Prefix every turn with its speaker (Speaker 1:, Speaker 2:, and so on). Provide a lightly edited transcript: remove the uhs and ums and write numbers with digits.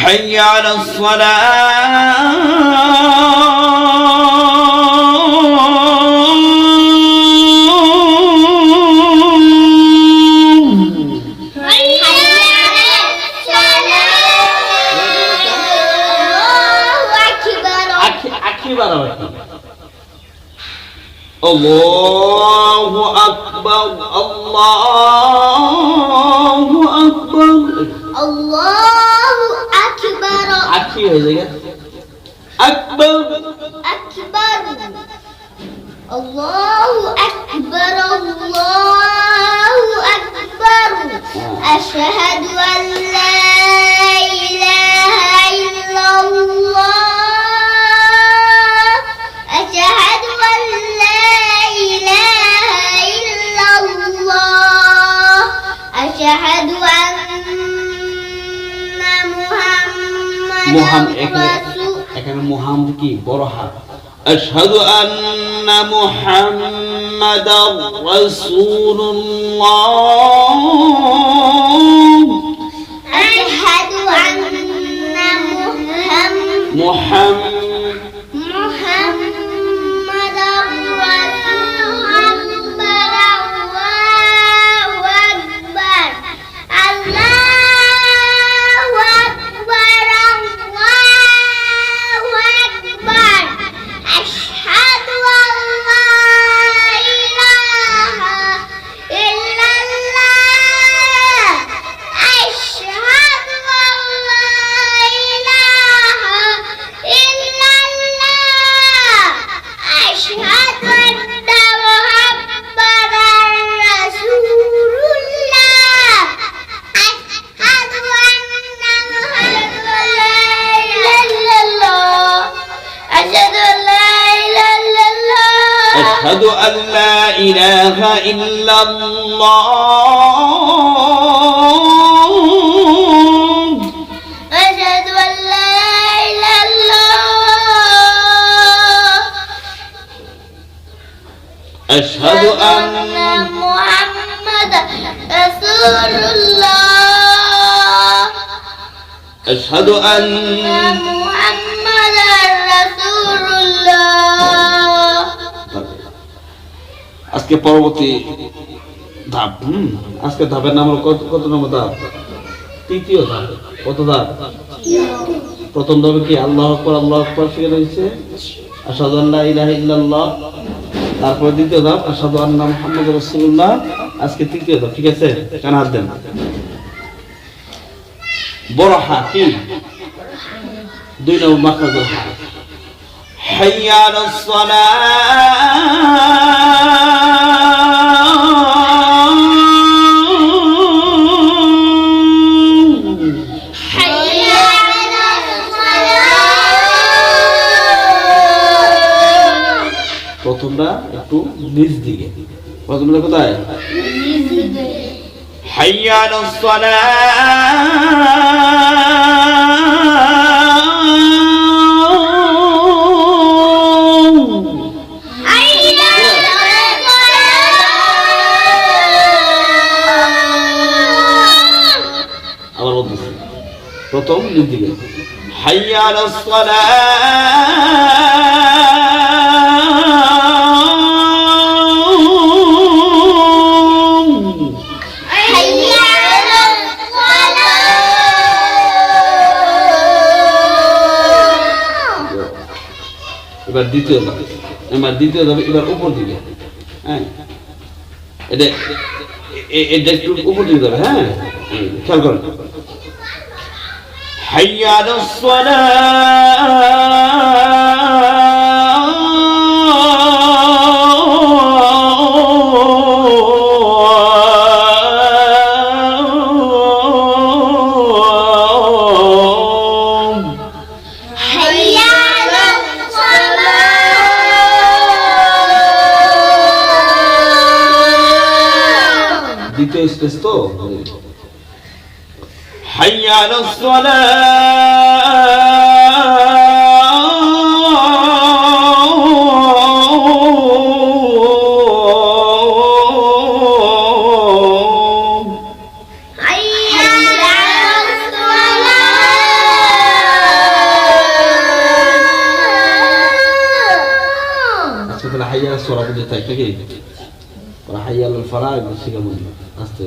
Speaker 1: حي على الله أكبر الله أكبر
Speaker 2: الله أكبر
Speaker 1: أكبر أكبر
Speaker 2: أكبر الله أكبر الله أكبر أشهد أن لا إله إلا الله أشهد أن لا إله إلا الله أشهد أن محمد رسول
Speaker 1: এখানে মুহাম্মদ কি বড় হাত আশহাদু আন্না মুহাম্মাদার রাসূলুল্লাহ
Speaker 2: أشهد أن محمد
Speaker 1: أشهد أن لا إله إلا الله
Speaker 2: أشهد أن لا إله إلا الله
Speaker 1: أشهد أن
Speaker 2: محمد رسول الله
Speaker 1: أشهد أن
Speaker 2: محمد رسول الله
Speaker 1: আজকে পরবর্তী ধাপ আজকে ধাপের নাম হলো কত নম্বর ধাপ তৃতীয় ধাপ কত ধাপ প্রথম ধাপে কি আল্লাহু আকবার শিখে রয়েছে আশহাদু আল্লা ইলাহা ইল্লাল্লাহ তারপর দ্বিতীয় ধাপ আশহাদু আন্না মুহাম্মাদুর রাসূলুল্লাহ আজকে তৃতীয় ধাপ ঠিক আছে কান হাত দেন বড় হাত কি দুই নম্বর মাখরাজুল হাত হাইয়া আলাস প্রথমটা একটু নিচ দিকে প্রথমটা কোথায় হাইয়া আলাস আবার বলতেছি প্রথম নিচ দিকে হাইয়া আলাস এবার দ্বিতীয় ধাপ এবার উপর দিকে হ্যাঁ এটা একটু উপর দিকে যাবে হ্যাঁ খেয়াল করেন হাইয়া আলাস দ্বিতীয় স্টেজ তো হাইয়া আলাস তাহলে হাইয়া সরা বুঝে থাক নাকি হাইয়া আল ফারা শিখা মনে আস্তে